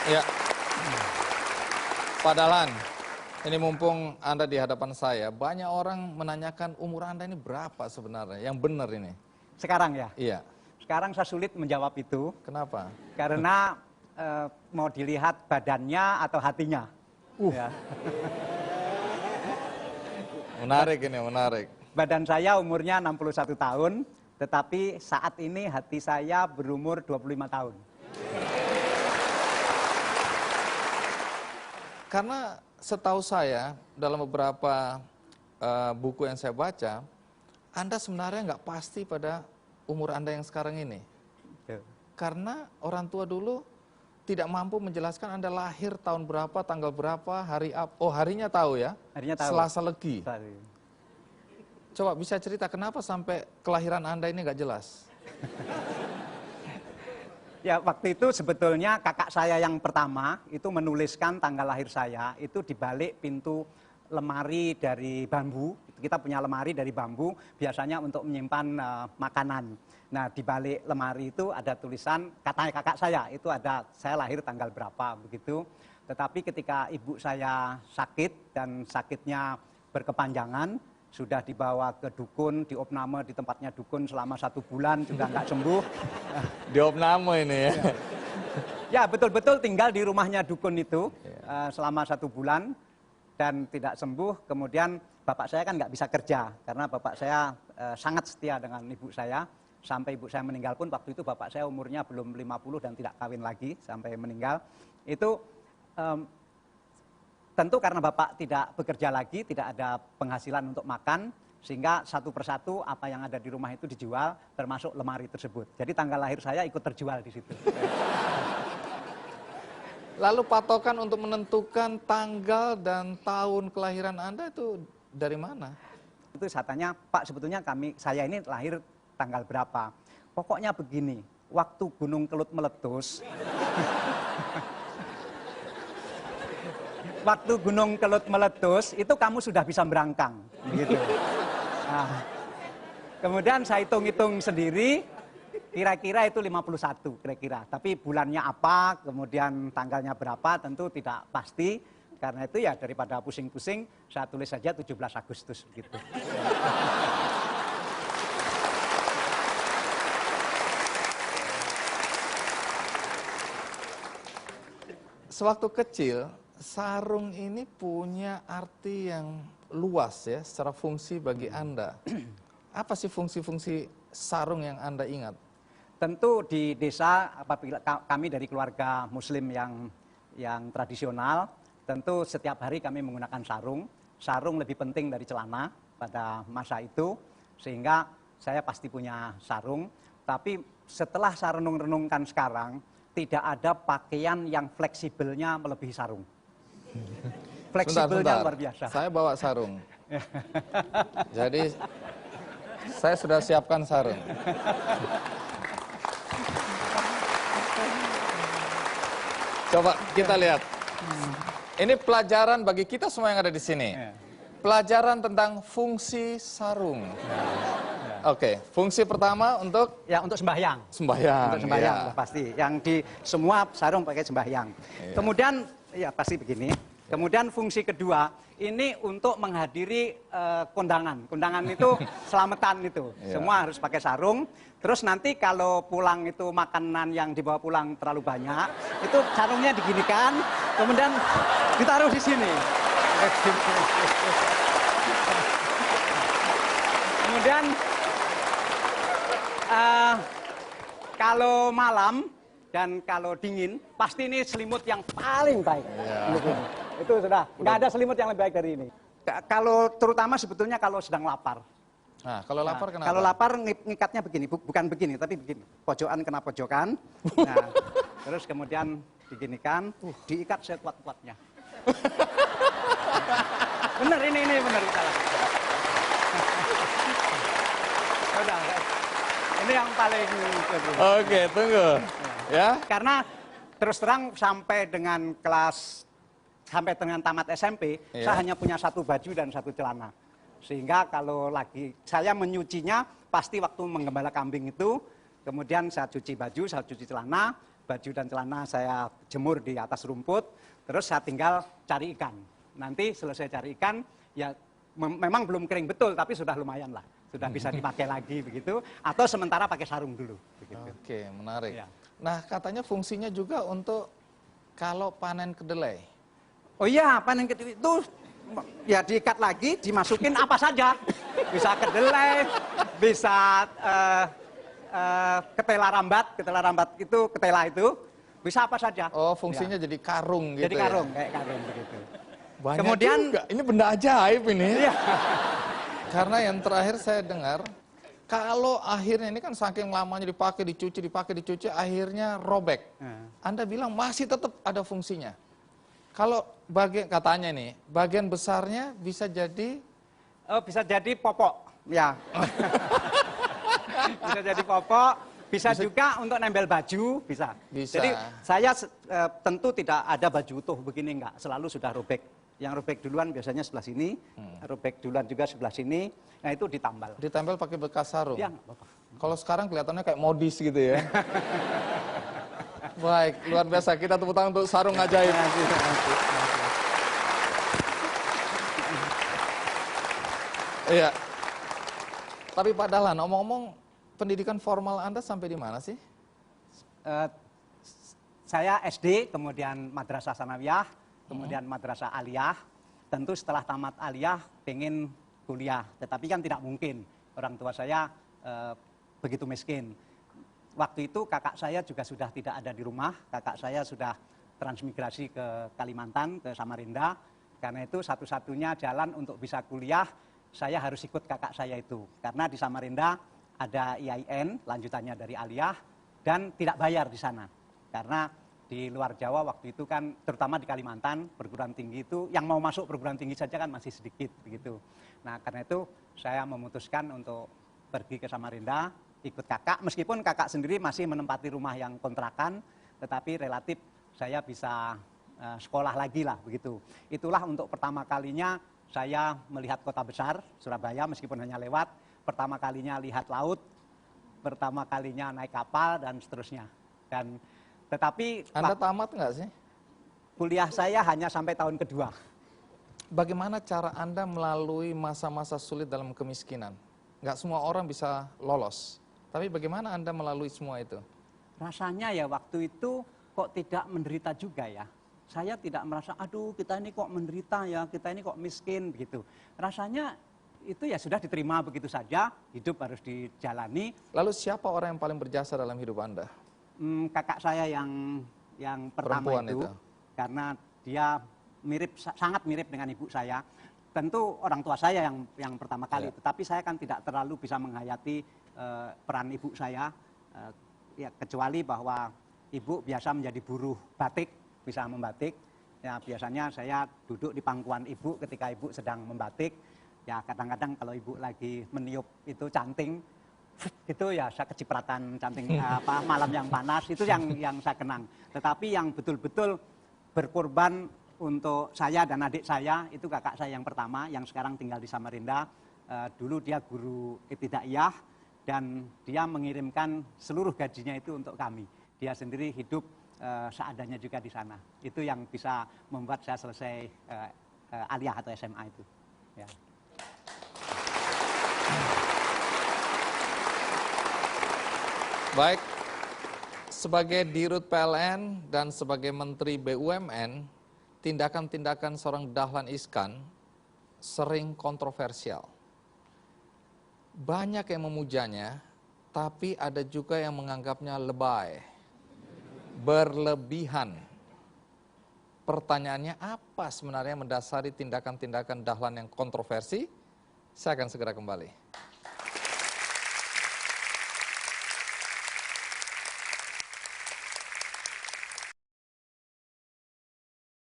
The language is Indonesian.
Ya, Pak Dahlan, ini mumpung Anda di hadapan saya, banyak orang menanyakan umur Anda ini berapa sebenarnya, yang benar ini. Sekarang ya? Iya. Sekarang saya sulit menjawab itu. Kenapa? Karena mau dilihat badannya atau hatinya. Ya. Menarik ini, menarik. Badan saya umurnya 61 tahun, tetapi saat ini hati saya berumur 25 tahun. Karena setahu saya, dalam beberapa buku yang saya baca, Anda sebenarnya nggak pasti pada umur Anda yang sekarang ini. Karena orang tua dulu tidak mampu menjelaskan Anda lahir tahun berapa, tanggal berapa, hari apa. Oh, harinya tahu ya? Harinya tahu. Selasa Legi. Coba bisa cerita kenapa sampai kelahiran Anda ini nggak jelas? Ya, waktu itu sebetulnya kakak saya yang pertama itu menuliskan tanggal lahir saya itu di balik pintu lemari dari bambu. Kita punya lemari dari bambu biasanya untuk menyimpan makanan. Nah, di balik lemari itu ada tulisan katanya kakak saya, itu ada saya lahir tanggal berapa begitu. Tetapi ketika ibu saya sakit dan sakitnya berkepanjangan, sudah dibawa ke dukun, diopname di tempatnya dukun selama 1 bulan juga nggak sembuh. Diopname ini ya? Ya, betul-betul tinggal di rumahnya dukun itu selama 1 bulan dan tidak sembuh. Kemudian bapak saya kan nggak bisa kerja karena bapak saya sangat setia dengan ibu saya. Sampai ibu saya meninggal pun waktu itu bapak saya umurnya belum 50 dan tidak kawin lagi sampai meninggal. Itu tentu karena bapak tidak bekerja lagi, tidak ada penghasilan untuk makan, sehingga satu persatu apa yang ada di rumah itu dijual, termasuk lemari tersebut. Jadi tanggal lahir saya ikut terjual di situ. Lalu patokan untuk menentukan tanggal dan tahun kelahiran Anda itu dari mana? Itu saya tanya, Pak sebetulnya saya ini lahir tanggal berapa? Pokoknya begini, waktu Gunung Kelut meletus, waktu Gunung Kelut meletus, itu kamu sudah bisa berangkang. Gitu. Nah, kemudian saya hitung-hitung sendiri, kira-kira itu 51 kira-kira. Tapi bulannya apa, kemudian tanggalnya berapa, tentu tidak pasti. Karena itu ya daripada pusing-pusing, saya tulis saja 17 Agustus. Gitu. Sewaktu kecil, sarung ini punya arti yang luas ya, secara fungsi bagi Anda. Apa sih fungsi-fungsi sarung yang Anda ingat? Tentu di desa, apabila kami dari keluarga muslim yang tradisional, tentu setiap hari kami menggunakan sarung. Sarung lebih penting dari celana pada masa itu, sehingga saya pasti punya sarung. Tapi setelah saya renung-renungkan sekarang, tidak ada pakaian yang fleksibelnya melebihi sarung. Fleksibelnya luar biasa. Saya bawa sarung. Jadi saya sudah siapkan sarung. Coba kita lihat. Ini pelajaran bagi kita semua yang ada di sini. Pelajaran tentang fungsi sarung. Oke, fungsi pertama untuk sembahyang. Sembahyang. Untuk sembahyang ya. pasti. Yang di semua sarung pakai sembahyang. Ya. Kemudian ya pasti begini. Kemudian fungsi kedua ini untuk menghadiri kondangan. Kondangan itu selamatan itu. Ya. Semua harus pakai sarung. Terus nanti kalau pulang itu makanan yang dibawa pulang terlalu banyak, itu sarungnya diginikan, kemudian ditaruh di sini. Kemudian kalau malam dan kalau dingin, pasti ini selimut yang paling baik. Ya. Itu sudah, nggak ada selimut yang lebih baik dari ini. Kalau terutama sebetulnya kalau sedang lapar. Nah, kalau lapar kenapa? Kalau lapar ngikatnya begini, bukan begini, tapi begini. Pojokan kena pojokan. Nah, terus kemudian diginikan, diikat sekuat-kuatnya. Bener ini bener salah. Udah, ini yang paling. Oke, tunggu. Ya. Karena terus terang sampai dengan tamat SMP, saya hanya punya 1 baju dan 1 celana. Sehingga kalau lagi saya menyucinya pasti waktu menggembala kambing itu, kemudian saya cuci baju, saya cuci celana, baju dan celana saya jemur di atas rumput, terus saya tinggal cari ikan. Nanti selesai cari ikan, ya memang belum kering betul, tapi sudah lumayan lah. Sudah bisa dipakai lagi begitu, atau sementara pakai sarung dulu. Begitu. Oke, menarik. Ya. Nah, katanya fungsinya juga untuk kalau panen kedelai. Oh iya, panen kedelai itu ya diikat lagi, dimasukin apa saja. Bisa kedelai, bisa ketela rambat itu, ketela itu, bisa apa saja. Oh, fungsinya jadi karung gitu. Jadi karung, kayak karung begitu. Banyak Kemudian juga. Ini benda ajaib ini. Iya. Karena yang terakhir saya dengar, kalau akhirnya ini kan saking lamanya dipakai, dicuci, akhirnya robek. Anda bilang masih tetap ada fungsinya. Kalau katanya nih, bagian besarnya bisa jadi bisa jadi popok, ya. Bisa jadi popok, bisa juga untuk nempel baju, bisa. Jadi saya tentu tidak ada baju utuh begini, enggak. Selalu sudah robek. Yang robek duluan biasanya sebelah sini, robek duluan juga sebelah sini. Nah itu ditambal. Ditempel pakai bekas sarung. Ya, nggak apa-apa. Kalau sekarang kelihatannya kayak modis gitu ya. Baik, luar biasa. Kita tepuk tangan untuk sarung ajaib. Iya. Tapi Pak Dahlan, ngomong-ngomong, pendidikan formal Anda sampai di mana sih? Saya SD, kemudian madrasah sanawiyah, kemudian madrasah aliyah. Tentu setelah tamat aliyah, pengen kuliah. Tetapi kan tidak mungkin. Orang tua saya begitu miskin. Waktu itu kakak saya juga sudah tidak ada di rumah. Kakak saya sudah transmigrasi ke Kalimantan, ke Samarinda. Karena itu satu-satunya jalan untuk bisa kuliah, saya harus ikut kakak saya itu. Karena di Samarinda ada IAIN, lanjutannya dari aliyah, dan tidak bayar di sana. Karena di luar Jawa waktu itu kan, terutama di Kalimantan, perguruan tinggi itu, yang mau masuk perguruan tinggi saja kan masih sedikit begitu. Nah karena itu saya memutuskan untuk pergi ke Samarinda, ikut kakak, meskipun kakak sendiri masih menempati rumah yang kontrakan, tetapi relatif saya bisa sekolah lagi lah begitu. Itulah untuk pertama kalinya saya melihat kota besar, Surabaya, meskipun hanya lewat, pertama kalinya lihat laut, pertama kalinya naik kapal, dan seterusnya. Tetapi Anda tamat nggak sih? Kuliah saya hanya sampai tahun kedua. Bagaimana cara Anda melalui masa-masa sulit dalam kemiskinan? Nggak semua orang bisa lolos. Tapi bagaimana Anda melalui semua itu? Rasanya ya waktu itu kok tidak menderita juga ya. Saya tidak merasa, aduh kita ini kok menderita ya, kita ini kok miskin begitu. Rasanya itu ya sudah diterima begitu saja, hidup harus dijalani. Lalu siapa orang yang paling berjasa dalam hidup Anda? Kakak saya yang pertama itu, karena dia sangat mirip dengan ibu saya. Tentu orang tua saya yang pertama kali, tetapi saya kan tidak terlalu bisa menghayati peran ibu saya, ya kecuali bahwa ibu biasa menjadi buruh batik, bisa membatik. Ya biasanya saya duduk di pangkuan ibu ketika ibu sedang membatik. Ya kadang-kadang kalau ibu lagi meniup itu canting, gitu ya saya kecipratan canting malam yang panas, itu yang saya kenang. Tetapi yang betul-betul berkorban untuk saya dan adik saya itu kakak saya yang pertama, yang sekarang tinggal di Samarinda. Dulu dia guru ibtidaiyah dan dia mengirimkan seluruh gajinya itu untuk kami. Dia sendiri hidup seadanya juga di sana. Itu yang bisa membuat saya selesai aliyah atau SMA itu. Ya. Baik, sebagai Dirut PLN dan sebagai Menteri BUMN, tindakan-tindakan seorang Dahlan Iskan sering kontroversial. Banyak yang memujanya, tapi ada juga yang menganggapnya lebay, berlebihan. Pertanyaannya apa sebenarnya mendasari tindakan-tindakan Dahlan yang kontroversi? Saya akan segera kembali.